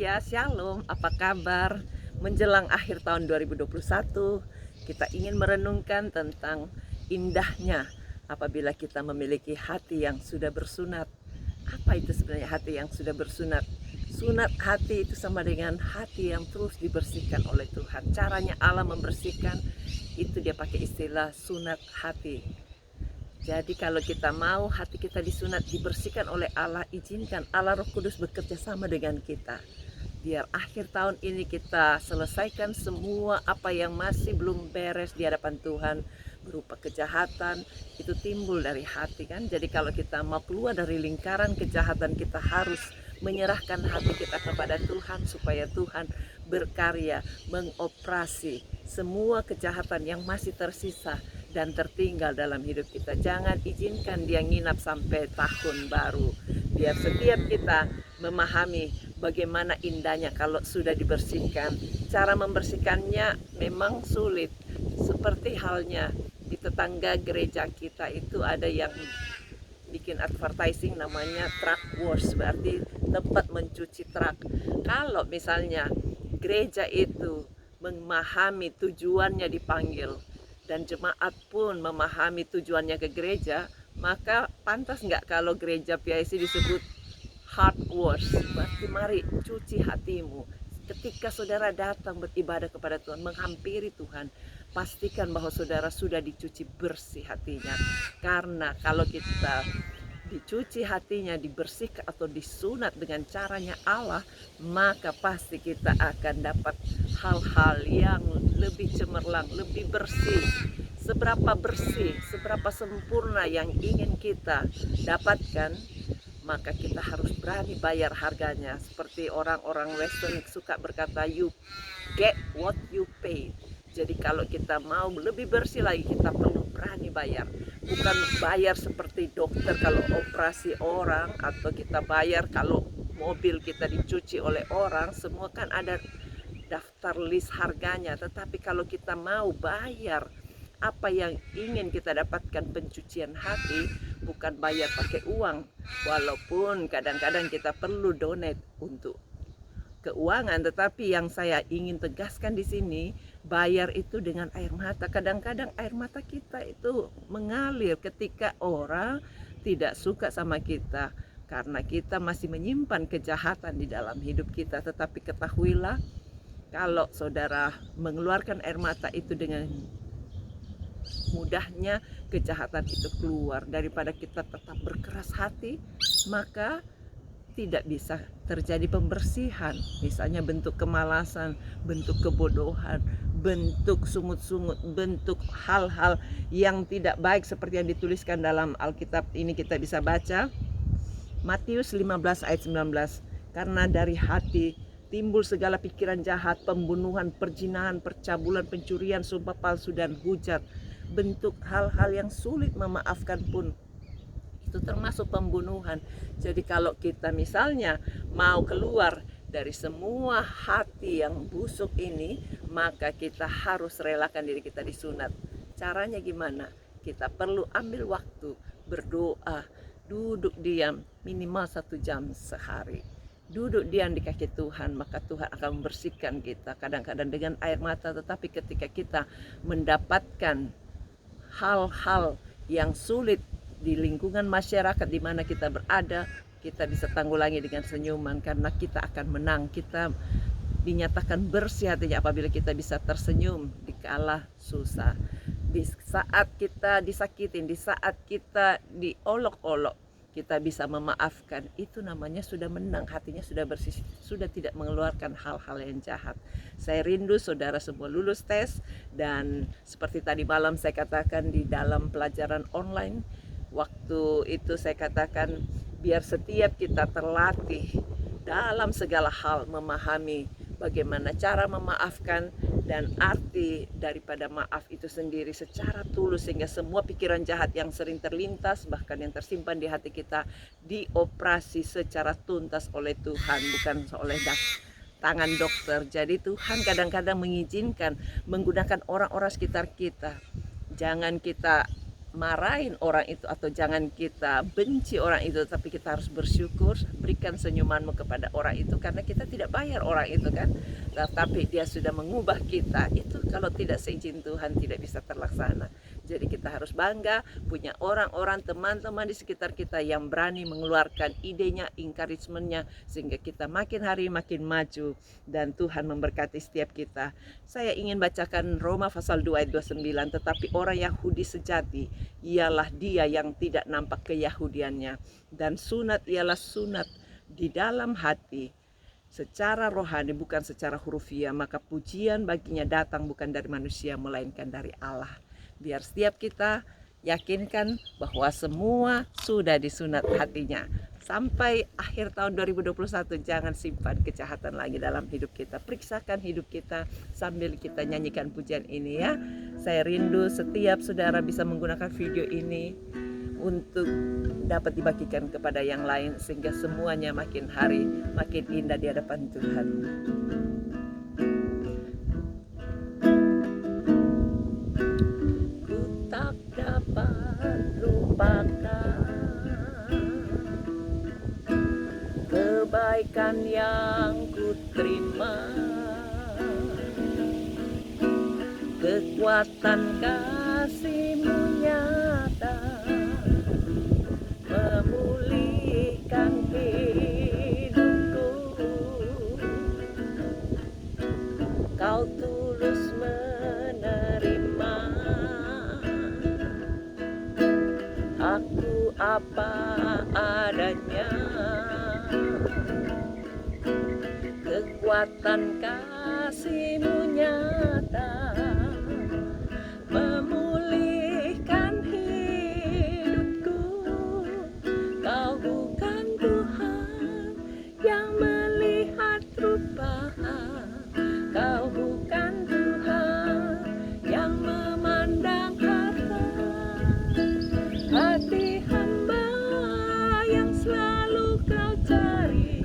Haleluya, Shalom, apa kabar? Menjelang akhir tahun 2021, kita ingin merenungkan tentang indahnya apabila kita memiliki hati yang sudah bersunat. Apa itu sebenarnya hati yang sudah bersunat? Sunat hati itu sama dengan hati yang terus dibersihkan oleh Tuhan. Caranya Allah membersihkan, itu dia pakai istilah sunat hati. Jadi kalau kita mau hati kita disunat, dibersihkan oleh Allah, izinkan Allah Roh Kudus bekerja sama dengan kita. Biar akhir tahun ini kita selesaikan semua apa yang masih belum beres di hadapan Tuhan, berupa kejahatan, itu timbul dari hati kan. Jadi kalau kita mau keluar dari lingkaran kejahatan, kita harus menyerahkan hati kita kepada Tuhan supaya Tuhan berkarya mengoperasi semua kejahatan yang masih tersisa dan tertinggal dalam hidup kita. Jangan izinkan dia nginap sampai tahun baru. Biar setiap kita memahami bagaimana indahnya kalau sudah dibersihkan. Cara membersihkannya memang sulit. Seperti halnya di tetangga gereja kita itu ada yang bikin advertising namanya truck wash, berarti tempat mencuci truk. Kalau misalnya gereja itu memahami tujuannya dipanggil, dan jemaat pun memahami tujuannya ke gereja, maka pantas nggak kalau gereja PIC disebut heart wash? Berarti mari cuci hatimu. Ketika saudara datang beribadah kepada Tuhan, menghampiri Tuhan, pastikan bahwa saudara sudah dicuci bersih hatinya. Karena kalau kita dicuci hatinya, dibersihkan atau disunat dengan caranya Allah, maka pasti kita akan dapat hal-hal yang lebih cemerlang, lebih bersih. Seberapa bersih, seberapa sempurna yang ingin kita dapatkan, maka kita harus berani bayar harganya. Seperti orang-orang Western suka berkata, you get what you pay. Jadi kalau kita mau lebih bersih lagi, kita perlu berani bayar. Bukan bayar seperti dokter kalau operasi orang, atau kita bayar kalau mobil kita dicuci oleh orang. Semua kan ada daftar list harganya. Tetapi kalau kita mau bayar apa yang ingin kita dapatkan, pencucian hati, bukan bayar pakai uang. Walaupun kadang-kadang kita perlu donate untuk keuangan, tetapi yang saya ingin tegaskan di sini, bayar itu dengan air mata. Kadang-kadang air mata kita itu mengalir ketika orang tidak suka sama kita, karena kita masih menyimpan kejahatan di dalam hidup kita. Tetapi ketahuilah, kalau saudara mengeluarkan air mata itu, dengan mudahnya kejahatan itu keluar. Daripada kita tetap berkeras hati, maka tidak bisa terjadi pembersihan. Misalnya bentuk kemalasan, bentuk kebodohan, bentuk sungut-sungut, bentuk hal-hal yang tidak baik seperti yang dituliskan dalam Alkitab ini. Kita bisa baca Matius 15 ayat 19. Karena dari hati timbul segala pikiran jahat, pembunuhan, perzinahan, percabulan, pencurian, sumpah palsu, dan hujat. Bentuk hal-hal yang sulit memaafkan pun itu termasuk pembunuhan. Jadi kalau kita misalnya mau keluar dari semua hati yang busuk ini, maka kita harus relakan diri kita disunat. Caranya gimana? Kita perlu ambil waktu berdoa, duduk diam minimal 1 jam sehari. Duduk diam di kaki Tuhan, maka Tuhan akan membersihkan kita. Kadang-kadang dengan air mata, tetapi ketika kita mendapatkan hal-hal yang sulit di lingkungan masyarakat di mana kita berada, kita bisa tanggulangi dengan senyuman, karena kita akan menang. Kita dinyatakan bersih hatinya apabila kita bisa tersenyum di kala susah. Di saat kita disakitin, di saat kita diolok-olok, kita bisa memaafkan. Itu namanya sudah menang, hatinya sudah bersih, sudah tidak mengeluarkan hal-hal yang jahat. Saya rindu saudara semua lulus tes, dan seperti tadi malam saya katakan di dalam pelajaran online, waktu itu saya katakan, biar setiap kita terlatih dalam segala hal memahami bagaimana cara memaafkan dan arti daripada maaf itu sendiri secara tulus, sehingga semua pikiran jahat yang sering terlintas, bahkan yang tersimpan di hati kita, dioperasi secara tuntas oleh Tuhan, bukan oleh tangan dokter. Jadi Tuhan kadang-kadang mengizinkan menggunakan orang-orang sekitar kita. Jangan kita marahin orang itu atau jangan kita benci orang itu, tapi kita harus bersyukur, berikan senyumanmu kepada orang itu karena kita tidak bayar orang itu kan, tetapi dia sudah mengubah kita. Itu kalau tidak seizin Tuhan tidak bisa terlaksana. Jadi kita harus bangga punya orang-orang, teman-teman di sekitar kita yang berani mengeluarkan idenya, encouragementnya, sehingga kita makin hari makin maju dan Tuhan memberkati setiap kita. Saya ingin bacakan Roma pasal 2 ayat 29, tetapi orang Yahudi sejati ialah dia yang tidak nampak keyahudiannya, dan sunat ialah sunat di dalam hati secara rohani, bukan secara hurufiah. Maka pujian baginya datang bukan dari manusia melainkan dari Allah. Biar setiap kita yakinkan bahwa semua sudah disunat hatinya. Sampai akhir tahun 2021 jangan simpan kejahatan lagi dalam hidup kita. Periksakan hidup kita sambil kita nyanyikan pujian ini ya. Saya rindu setiap saudara bisa menggunakan video ini untuk dapat dibagikan kepada yang lain, sehingga semuanya makin hari makin indah di hadapan Tuhan. Ku tak dapat lupakan kebaikan yang ku terima, kekuatan kasih-Mu nyata memulihkan hidupku. Kau tulus menerima aku apa adanya, kekuatan kasih-Mu nyata memulihkan hidupku. Kau bukan Tuhan yang melihat rupa, Kau bukan Tuhan yang memandang harta. Hati hamba yang selalu Kau cari,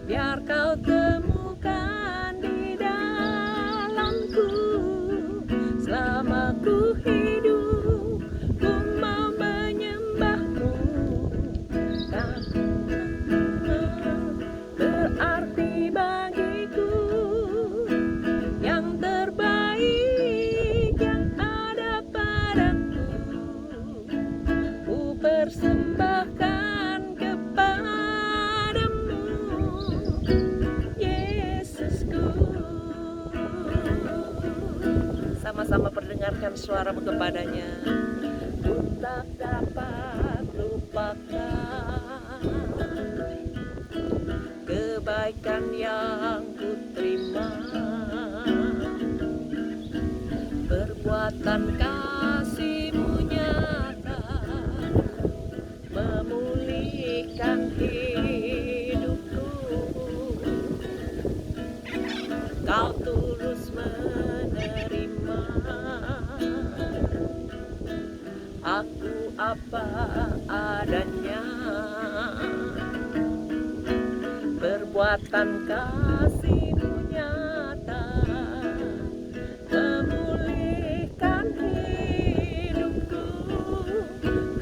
biar Kau temukan di dalamku. Selama ku hidup, ku mau menyembah-Mu. Berarti bagiku yang terbaik yang ada padaku, ku persembahkan kepadamu, Yesusku. Sama-sama perdengarkan suara-Mu kepadanya. Ku tak dapat lupakan kebaikan yang ku terima, perbuatan kasih-Mu nyata memulihkan hidupku. Kau tulus menerima aku apa adanya, perbuatan kasih-Mu nyata memulihkan hidupku.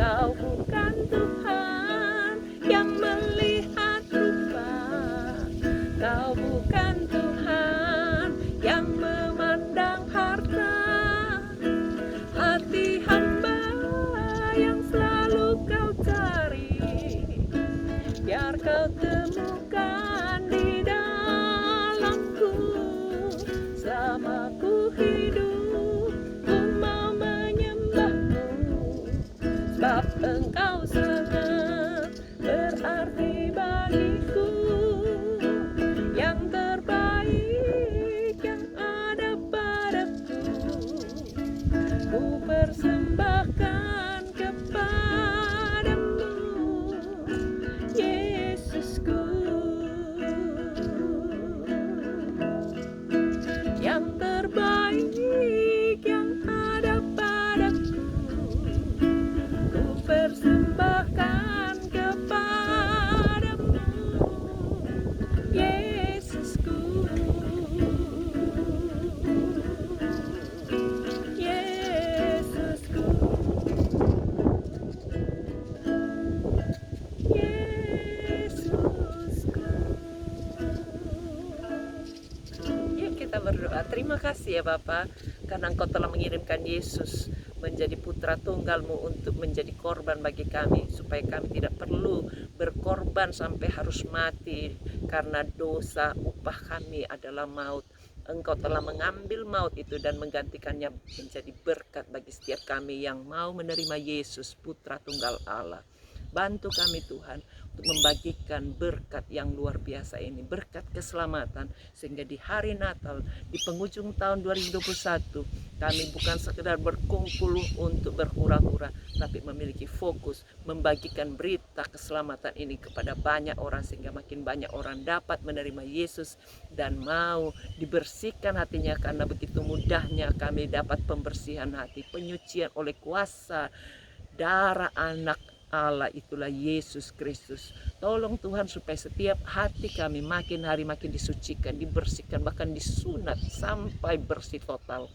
Kau bukan Tuhan yang melihat rupa, Kau bukan Tuhan yang memandang harta. Hati hamba yang selalu Kau cari, biar Kau temukan di dalamku. Selama ku hidup, ku mau menyembah-Mu, sebab Engkau sangat berarti bagiku. Yang kita berdoa. Terima kasih ya Bapa, karena Engkau telah mengirimkan Yesus menjadi putra tunggal-Mu untuk menjadi korban bagi kami, supaya kami tidak perlu berkorban sampai harus mati karena dosa. Upah kami adalah maut. Engkau telah mengambil maut itu dan menggantikannya menjadi berkat bagi setiap kami yang mau menerima Yesus, putra tunggal Allah. Bantu kami Tuhan untuk membagikan berkat yang luar biasa ini, berkat keselamatan, sehingga di hari Natal, di penghujung tahun 2021, kami bukan sekedar berkumpul untuk berhura-hura, tapi memiliki fokus membagikan berita keselamatan ini kepada banyak orang, sehingga makin banyak orang dapat menerima Yesus dan mau dibersihkan hatinya, karena begitu mudahnya kami dapat pembersihan hati, penyucian oleh kuasa darah anak Allah, itulah Yesus Kristus. Tolong Tuhan supaya setiap hati kami makin hari makin disucikan, dibersihkan, bahkan disunat sampai bersih total.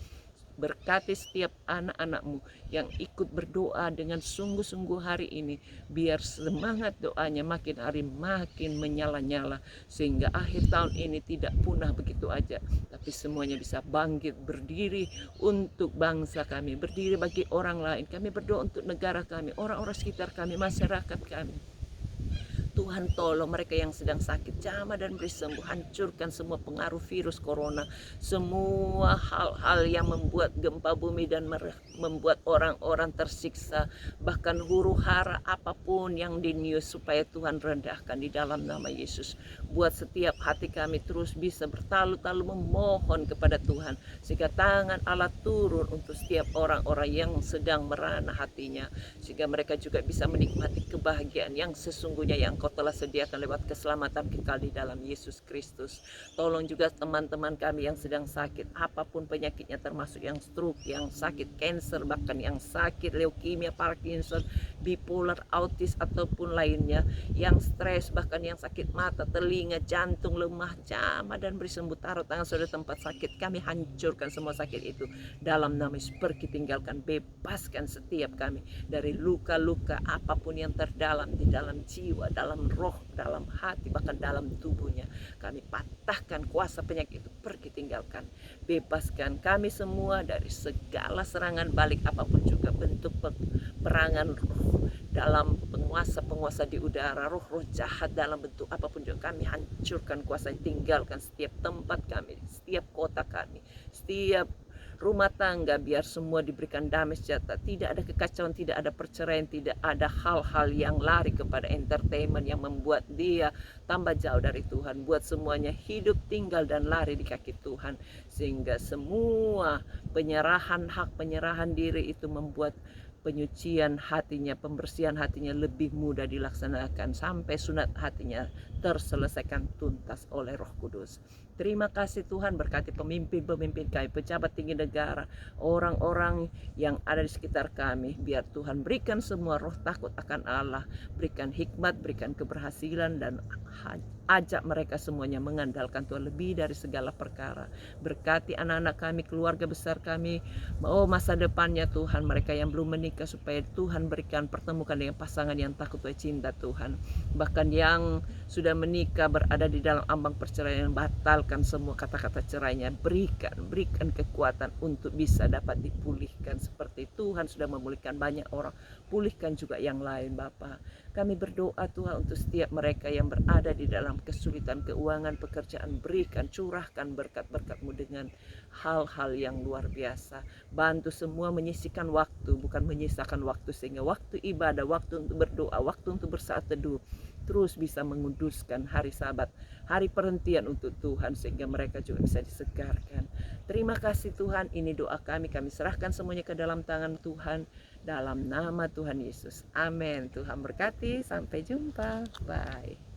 Berkati setiap anak-anak-Mu yang ikut berdoa dengan sungguh-sungguh hari ini, biar semangat doanya makin hari makin menyala-nyala, sehingga akhir tahun ini tidak punah begitu aja, tapi semuanya bisa bangkit berdiri untuk bangsa kami, berdiri bagi orang lain. Kami berdoa untuk negara kami, orang-orang sekitar kami, masyarakat kami. Tuhan tolong mereka yang sedang sakit, jamah dan beri sembuh. Hancurkan semua pengaruh virus corona, semua hal-hal yang membuat gempa bumi dan membuat orang-orang tersiksa, bahkan huru hara apapun yang di news, supaya Tuhan rendahkan di dalam nama Yesus. Buat setiap hati kami terus bisa bertalu-talu memohon kepada Tuhan, sehingga tangan Allah turun untuk setiap orang-orang yang sedang merana hatinya, sehingga mereka juga bisa menikmati kebahagiaan yang sesungguhnya yang Kau telah sediakan lewat keselamatan kekal di dalam Yesus Kristus. Tolong juga teman-teman kami yang sedang sakit, apapun penyakitnya, termasuk yang stroke, yang sakit kanker, bahkan yang sakit leukemia, Parkinson, bipolar, autis ataupun lainnya, yang stres, bahkan yang sakit mata, telinga, jantung, lemah, jamah dan beri sembuh. Taruh tangan saudara tempat sakit, kami hancurkan semua sakit itu dalam nama Yesus. Pergi, tinggalkan, bebaskan setiap kami dari luka-luka apapun yang terdalam di dalam jiwa, dalam roh, dalam hati, bahkan dalam tubuhnya. Kami patahkan kuasa penyakit itu, pergi, tinggalkan, bebaskan kami semua dari segala serangan balik apapun juga bentuk perangan roh, dalam penguasa-penguasa di udara, roh-roh jahat dalam bentuk apapun juga, kami hancurkan kuasa, tinggalkan setiap tempat kami, setiap kota kami, setiap rumah tangga, biar semua diberikan damai sejahtera, tidak ada kekacauan, tidak ada perceraian, tidak ada hal-hal yang lari kepada entertainment yang membuat dia tambah jauh dari Tuhan. Buat semuanya hidup, tinggal dan lari di kaki Tuhan, sehingga semua penyerahan hak, penyerahan diri itu membuat penyucian hatinya, pembersihan hatinya lebih mudah dilaksanakan, sampai sunat hatinya terselesaikan tuntas oleh Roh Kudus. Terima kasih Tuhan, berkati pemimpin-pemimpin kami, pejabat tinggi negara, orang-orang yang ada di sekitar kami. Biar Tuhan berikan semua roh takut akan Allah, berikan hikmat, berikan keberhasilan, dan ajak mereka semuanya mengandalkan Tuhan lebih dari segala perkara. Berkati anak-anak kami, keluarga besar kami, masa depannya Tuhan, mereka yang belum menikah, supaya Tuhan berikan pertemukan dengan pasangan yang takut dan cinta Tuhan. Bahkan yang sudah menikah berada di dalam ambang perceraian, batalkan semua kata-kata cerainya, berikan kekuatan untuk bisa dapat dipulihkan seperti Tuhan sudah memulihkan banyak orang. Pulihkan juga yang lain Bapa. Kami berdoa Tuhan untuk setiap mereka yang berada di dalam kesulitan keuangan, pekerjaan, berikan, curahkan berkat-berkat-Mu dengan hal-hal yang luar biasa. Bantu semua menyisihkan waktu, bukan menyisakan waktu, sehingga waktu ibadah, waktu untuk berdoa, waktu untuk bersaat teduh terus bisa menguduskan hari Sabat, hari perhentian untuk Tuhan, sehingga mereka juga bisa disegarkan. Terima kasih Tuhan, ini doa kami serahkan semuanya ke dalam tangan Tuhan, dalam nama Tuhan Yesus. Amin. Tuhan berkati, sampai jumpa. Bye.